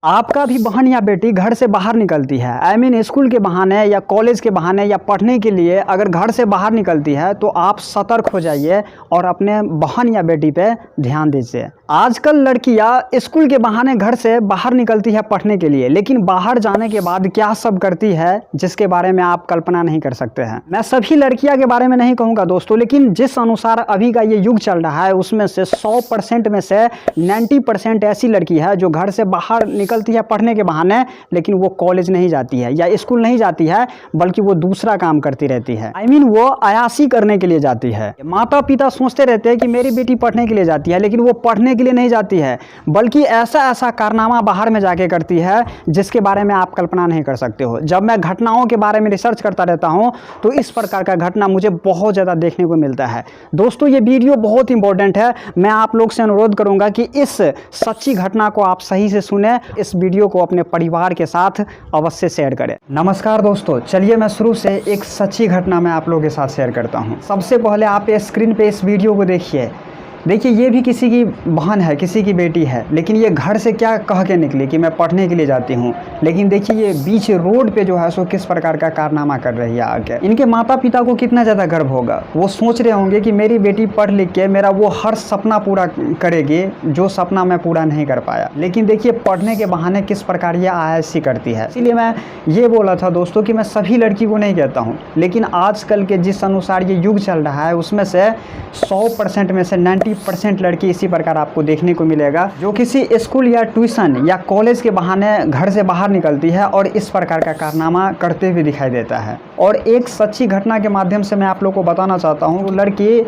आपका भी बहन या बेटी घर से बाहर निकलती है, आई मीन स्कूल के बहाने या कॉलेज के बहाने या पढ़ने के लिए अगर घर से बाहर निकलती है तो आप सतर्क हो जाइए और अपने बहन या बेटी पे ध्यान दीजिए। आजकल लड़कियां स्कूल के बहाने घर से बाहर निकलती है पढ़ने के लिए, लेकिन बाहर जाने के बाद क्या सब करती है जिसके बारे में आप कल्पना नहीं कर सकते हैं। मैं सभी लड़कियां के बारे में नहीं कहूँगा दोस्तों, लेकिन जिस अनुसार अभी का ये युग चल रहा है उसमें से 100% में से 90% ऐसी लड़की है जो घर से बाहर निकलती है पढ़ने के बहाने, लेकिन वो कॉलेज नहीं जाती है या स्कूल नहीं जाती है, बल्कि वो दूसरा काम करती रहती है। आई मीन वो अयासी करने के लिए जाती है। माता पिता सोचते रहते हैं कि मेरी बेटी पढ़ने के लिए जाती है, लेकिन वो पढ़ने के लिए नहीं जाती है, बल्कि ऐसा ऐसा कारनामा बाहर में जाके करती है जिसके बारे में आप कल्पना नहीं कर सकते हो। जब मैं घटनाओं के बारे में रिसर्च करता रहता हूँ तो इस प्रकार का घटना मुझे बहुत ज़्यादा देखने को मिलता है। दोस्तों ये वीडियो बहुत इंपॉर्टेंट है। मैं आप लोग से अनुरोध करूँगा कि इस सच्ची घटना को आप सही से सुने, इस वीडियो को अपने परिवार के साथ अवश्य शेयर करें। नमस्कार दोस्तों, चलिए मैं शुरू से एक सच्ची घटना मैं आप लोगों के साथ शेयर करता हूं। सबसे पहले आप स्क्रीन पे इस वीडियो को देखिए। ये भी किसी की बहन है, किसी की बेटी है, लेकिन ये घर से क्या कह के निकली कि मैं पढ़ने के लिए जाती हूँ, लेकिन देखिए ये बीच रोड पे जो है सो किस प्रकार का कारनामा कर रही है आके। इनके माता पिता को कितना ज़्यादा गर्व होगा। वो सोच रहे होंगे कि मेरी बेटी पढ़ लिख के मेरा वो हर सपना पूरा करेगी जो सपना मैं पूरा नहीं कर पाया। लेकिन देखिए पढ़ने के बहाने किस प्रकार ये आयासी करती है। इसीलिए मैं ये बोला था दोस्तों कि मैं सभी लड़की को नहीं कहता हूँ, लेकिन आजकल के जिस अनुसार ये युग चल रहा है उसमें से 100% में से 90% लड़की इसी प्रकार आपको देखने को मिलेगा जो किसी स्कूल या ट्यूशन या कॉलेज के बहाने घर से बाहर निकलती है और इस प्रकार का कारनामा करते हुए दिखाई देता है। और एक सच्ची घटना के माध्यम से मैं आप लोग को बताना चाहता हूँ। वो लड़की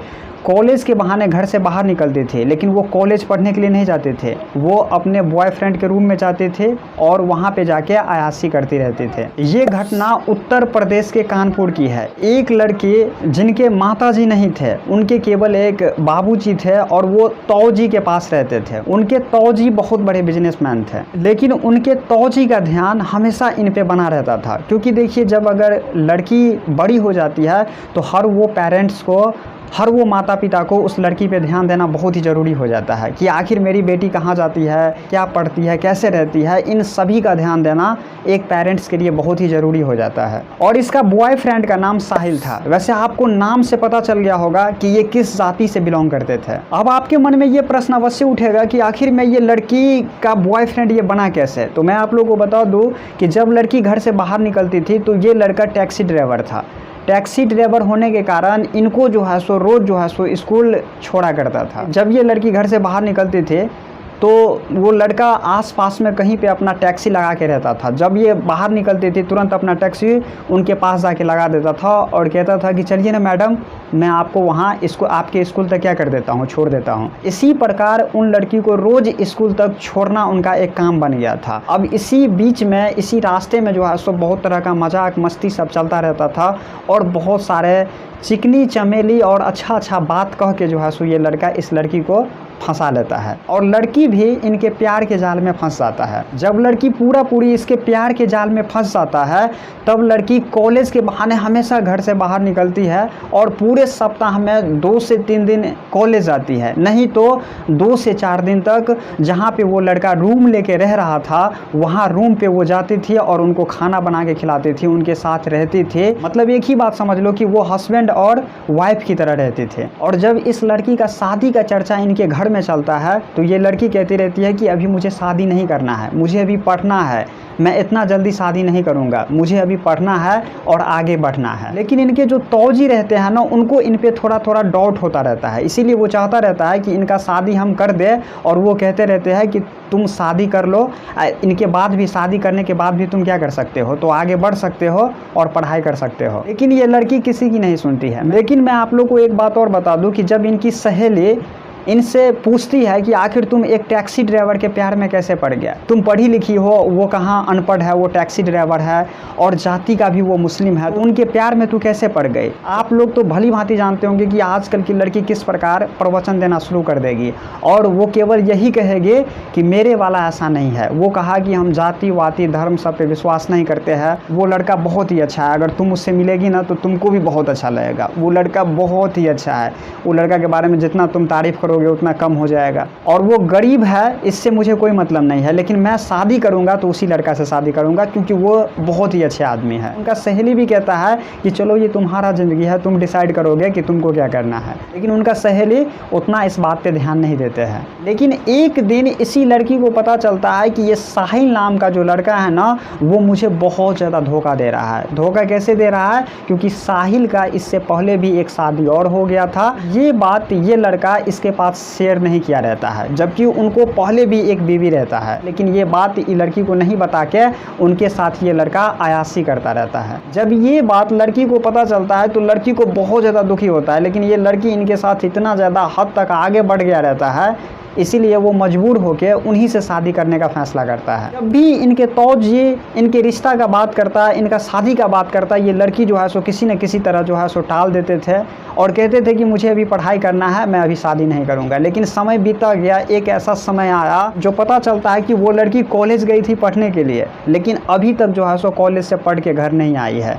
कॉलेज के बहाने घर से बाहर निकलते थे, लेकिन वो कॉलेज पढ़ने के लिए नहीं जाते थे। वो अपने बॉयफ्रेंड के रूम में जाते थे और वहाँ पे जाके अयासी करती रहते थे। ये घटना उत्तर प्रदेश के कानपुर की है। एक लड़की जिनके माताजी नहीं थे, उनके केवल एक बाबूजी थे और वो तौजी के पास रहते थे। उनके तौजी बहुत बड़े बिजनेसमैन थे, लेकिन उनके तौजी का ध्यान हमेशा इन पे बना रहता था। क्योंकि देखिए जब अगर लड़की बड़ी हो जाती है तो हर वो माता पिता को उस लड़की पे ध्यान देना बहुत ही ज़रूरी हो जाता है कि आखिर मेरी बेटी कहाँ जाती है, क्या पढ़ती है, कैसे रहती है। इन सभी का ध्यान देना एक पेरेंट्स के लिए बहुत ही ज़रूरी हो जाता है। और इसका बॉयफ्रेंड का नाम साहिल था। वैसे आपको नाम से पता चल गया होगा कि ये किस जाति से बिलोंग करते थे। अब आपके मन में ये प्रश्न अवश्य उठेगा कि आखिर में ये लड़की का बॉयफ्रेंड ये बना कैसे। तो मैं आप लोगों को बता दूँ कि जब लड़की घर से बाहर निकलती थी तो ये लड़का टैक्सी ड्राइवर था। टैक्सी ड्राइवर होने के कारण इनको जो है सो रोज़ जो है सो स्कूल छोड़ा करता था। जब ये लड़की घर से बाहर निकलती थी तो वो लड़का आसपास में कहीं पे अपना टैक्सी लगा के रहता था। जब ये बाहर निकलती थी तुरंत अपना टैक्सी उनके पास जाके लगा देता था और कहता था कि चलिए ना मैडम, मैं आपको वहाँ आपके स्कूल तक क्या कर देता हूँ, छोड़ देता हूँ। इसी प्रकार उन लड़की को रोज़ स्कूल तक छोड़ना उनका एक काम बन गया था। अब इसी बीच में इसी रास्ते में जो है सो बहुत तरह का मजाक मस्ती सब चलता रहता था और बहुत सारे चिकनी चमेली और अच्छा बात कह के जो है सो ये लड़का इस लड़की को फंसा लेता है और लड़की भी इनके प्यार के जाल में फंस जाता है। जब लड़की पूरी इसके प्यार के जाल में फंस जाता है तब लड़की कॉलेज के बहाने हमेशा घर से बाहर निकलती है और पूरे सप्ताह में 2 से 3 दिन कॉलेज जाती है, नहीं तो 2 से 4 दिन तक जहाँ पे वो लड़का रूम लेके रह रहा था वहाँ रूम पे वो जाती थी और उनको खाना बना के खिलाती थी, उनके साथ रहती थी। मतलब एक ही बात समझ लो कि वो हस्बैंड और वाइफ की तरह रहते थे। और जब इस लड़की का शादी का चर्चा इनके घर में चलता है तो ये लड़की कहती रहती है कि अभी मुझे शादी नहीं करना है, मुझे अभी पढ़ना है, मैं इतना जल्दी शादी नहीं करूंगा, मुझे अभी पढ़ना है और आगे बढ़ना है। लेकिन इनके जो तौजी रहते हैं ना, उनको इन पे थोड़ा डाउट होता रहता है। इसीलिए वो चाहता रहता है कि इनका शादी हम कर दे और वो कहते रहते हैं कि तुम शादी कर लो, इनके बाद भी शादी करने के बाद भी तुम क्या कर सकते हो, तो आगे बढ़ सकते हो और पढ़ाई कर सकते हो। लेकिन ये लड़की किसी की नहीं सुनती है। लेकिन मैं आप लोग को एक बात और बता दूं कि जब इनकी सहेली इनसे पूछती है कि आखिर तुम एक टैक्सी ड्राइवर के प्यार में कैसे पड़ गया, तुम पढ़ी लिखी हो, वो कहाँ अनपढ़ है, वो टैक्सी ड्राइवर है और जाति का भी वो मुस्लिम है, तो उनके प्यार में तू कैसे पड़ गई। आप लोग तो भली भांति जानते होंगे कि आजकल की लड़की किस प्रकार प्रवचन देना शुरू कर देगी और वो केवल यही कहेगी कि मेरे वाला ऐसा नहीं है। वो कहा कि हम जाति वाति धर्म सब पे विश्वास नहीं करते हैं, वो लड़का बहुत ही अच्छा है, अगर तुम उससे मिलेगी ना तो तुमको भी बहुत अच्छा लगेगा, वो लड़का बहुत ही अच्छा है, वो लड़का के बारे में जितना तुम तारीफ करो करोगे उतना कम हो जाएगा, और वो गरीब है इससे मुझे कोई मतलब नहीं है, लेकिन मैं शादी करूँगा तो उसी लड़का से शादी करूँगा क्योंकि वो बहुत ही अच्छे आदमी है। उनका सहेली भी कहता है कि चलो ये तुम्हारा ज़िंदगी है, तुम डिसाइड करोगे कि तुमको क्या करना है, लेकिन उनका सहेली उतना इस बात पे ध्यान नहीं देते हैं। लेकिन एक दिन इसी लड़की को पता चलता है कि ये साहिल नाम का जो लड़का है ना, वो मुझे बहुत ज़्यादा धोखा दे रहा है। धोखा कैसे दे रहा है? क्योंकि साहिल का इससे पहले भी एक शादी और हो गया था। ये बात ये लड़का इसके पास शेयर नहीं किया रहता है, जबकि उनको पहले भी एक बीवी रहता है, लेकिन ये बात ये लड़की को नहीं बता के उनके साथ ये लड़का अयाशी करता रहता है। जब ये बात लड़की को पता चलता है तो लड़की को बहुत ज़्यादा दुखी होता है, लेकिन ये लड़की इनके साथ इतना ज़्यादा हद तक आगे बढ़ गया रहता है, इसीलिए वो मजबूर होकर उन्हीं से शादी करने का फैसला करता है। जब भी इनके तौजी इनके रिश्ता का बात करता है, इनका शादी का बात करता है, ये लड़की जो है सो किसी न किसी तरह जो है सो टाल देते थे और कहते थे कि मुझे अभी पढ़ाई करना है, मैं अभी शादी नहीं करूँगा। लेकिन समय बीता गया, एक ऐसा समय आया जो पता चलता है कि वो लड़की कॉलेज गई थी पढ़ने के लिए, लेकिन अभी तक जो है सो कॉलेज से पढ़ के घर नहीं आई है।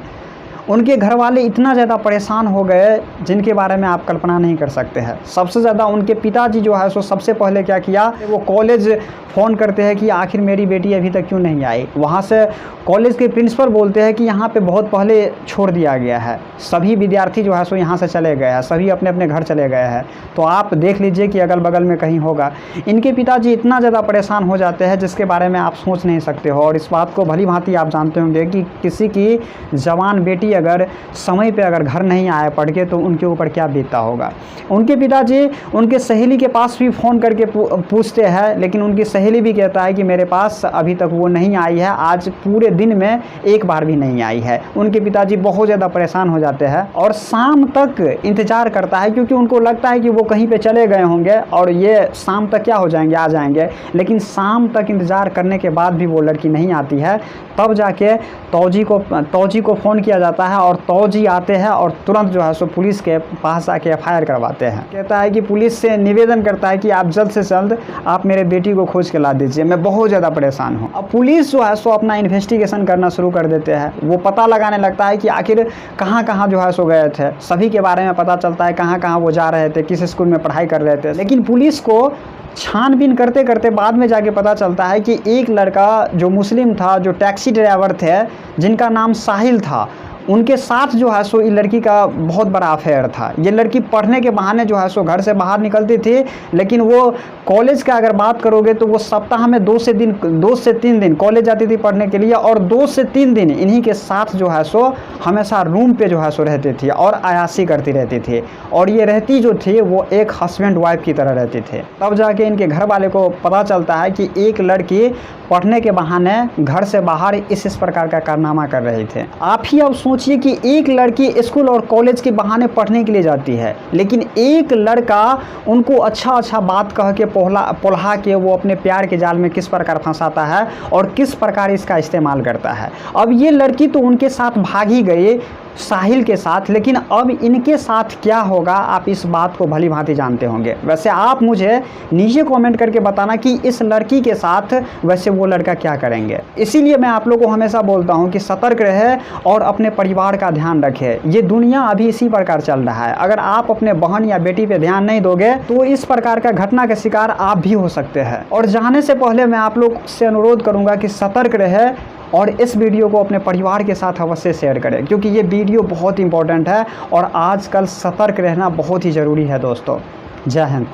उनके घर वाले इतना ज़्यादा परेशान हो गए जिनके बारे में आप कल्पना नहीं कर सकते हैं। सबसे ज़्यादा उनके पिताजी जो है सो सबसे पहले क्या किया, वो कॉलेज फ़ोन करते हैं कि आखिर मेरी बेटी अभी तक क्यों नहीं आई। वहाँ से कॉलेज के प्रिंसिपल बोलते हैं कि यहाँ पे बहुत पहले छोड़ दिया गया है, सभी विद्यार्थी जो है सो यहाँ से चले गए हैं, सभी अपने अपने घर चले गए हैं, तो आप देख लीजिए कि अगल बगल में कहीं होगा। इनके पिताजी इतना ज़्यादा परेशान हो जाते हैं जिसके बारे में आप सोच नहीं सकते हो। और इस बात को भली भांति आप जानते होंगे कि किसी की जवान बेटी अगर समय पे अगर घर नहीं आए पढ़ के तो उनके ऊपर क्या बीतता होगा। उनके पिताजी उनके सहेली के पास भी फ़ोन करके पूछते हैं, लेकिन उनकी सहेली भी कहता है कि मेरे पास अभी तक वो नहीं आई है, आज पूरे दिन में एक बार भी नहीं आई है। उनके पिताजी बहुत ज़्यादा परेशान हो जाते हैं और शाम तक इंतज़ार करता है, क्योंकि उनको लगता है कि वो कहीं पे चले गए होंगे और ये शाम तक क्या हो जाएंगे, आ जाएंगे। लेकिन शाम तक इंतज़ार करने के बाद भी वो लड़की नहीं आती है। तब जाके तौजी को फ़ोन किया जाता है और तौजी आते हैं और तुरंत जो है सो पुलिस के पास आके FIR करवाते हैं। कहता है कि पुलिस से निवेदन करता है कि आप जल्द से जल्द आप मेरे बेटी को खोज के ला दीजिए, मैं बहुत ज़्यादा परेशान हूँ। अब पुलिस जो है सो अपना इन्वेस्टिगेशन करना शुरू कर देते हैं। वो पता लगाने लगता है कि आखिर कहाँ कहाँ जो है सो गए थे, सभी के बारे में पता चलता है, कहाँ कहाँ वो जा रहे थे, किस स्कूल में पढ़ाई कर रहे थे। लेकिन पुलिस को छानबीन करते करते बाद में जाके पता चलता है कि एक लड़का जो मुस्लिम था, जो टैक्सी ड्राइवर थे, जिनका नाम साहिल था, उनके साथ जो है सो ये लड़की का बहुत बड़ा अफेयर था। ये लड़की पढ़ने के बहाने जो है सो घर से बाहर निकलती थी, लेकिन वो कॉलेज का अगर बात करोगे तो वो सप्ताह में 2 से 3 दिन कॉलेज जाती थी पढ़ने के लिए, और 2 से 3 दिन इन्हीं के साथ जो है सो हमेशा रूम पे जो है सो रहती थी और अयाशी करती रहती थी। और ये रहती जो थी वो एक हस्बैंड वाइफ की तरह रहती थी। तब जाके इनके घर वाले को पता चलता है कि एक लड़की पढ़ने के बहाने घर से बाहर इस प्रकार का कारनामा कर रही थी। आप ही अब सोचिए कि एक लड़की स्कूल और कॉलेज के बहाने पढ़ने के लिए जाती है, लेकिन एक लड़का उनको अच्छा बात कह के पोल्हा के वो अपने प्यार के जाल में किस प्रकार फंसाता है और किस प्रकार इसका इस्तेमाल करता है। अब ये लड़की तो उनके साथ भाग ही गई साहिल के साथ, लेकिन अब इनके साथ क्या होगा आप इस बात को भली भांति जानते होंगे। वैसे आप मुझे नीचे कमेंट करके बताना कि इस लड़की के साथ वैसे वो लड़का क्या करेंगे। इसीलिए मैं आप लोगों को हमेशा बोलता हूं कि सतर्क रहे और अपने परिवार का ध्यान रखें। ये दुनिया अभी इसी प्रकार चल रहा है। अगर आप अपने बहन या बेटी पे ध्यान नहीं दोगे तो इस प्रकार का घटना के शिकार आप भी हो सकते हैं। और जाने से पहले मैं आप लोग से अनुरोध करूँगा कि सतर्क रहे और इस वीडियो को अपने परिवार के साथ अवश्य शेयर करें, क्योंकि ये वीडियो बहुत इंपॉर्टेंट है और आजकल सतर्क रहना बहुत ही ज़रूरी है दोस्तों। जय हिंद।